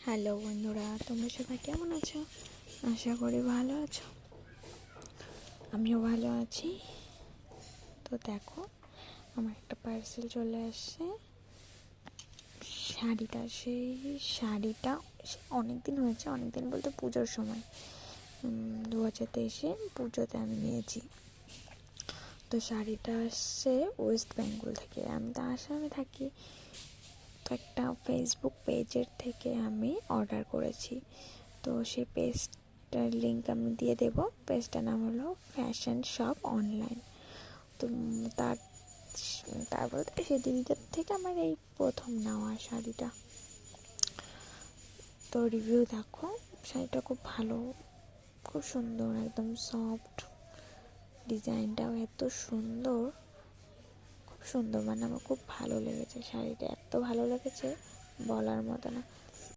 Hello বন্ধুরা, তোমরা সবাই কেমন আছো? আশা করি ভালো আছো। আমিও ভালো আছি। তো দেখো, আমার একটা পার্সেল চলে আসছে। শাড়িটা অনেক দিন হয়েছে, অনেক দিন বলতে পুজোর সময় 2023 পুজোতে আমি নিয়েছি। তো শাড়িটা আসছে ওয়েস্ট বেঙ্গল থেকে। আমি তো আসামে থাকি। তো একটা ফেসবুক পেজের থেকে আমি অর্ডার করেছি। তো সেই পেজটার লিঙ্ক আমি দিয়ে দেবো। পেজটার নাম হলো ফ্যাশন শপ অনলাইন। তো তার বলতে সেই দিদিটার থেকে আমার এই প্রথম নেওয়া শাড়িটা। তো রিভিউ দেখো, শাড়িটা খুব ভালো, খুব সুন্দর, একদম সফট, ডিজাইনটাও এত সুন্দর, খুব সুন্দর, মানে আমার খুব ভালো লেগেছে। শাড়িটা এত ভালো লেগেছে বলার মতো না।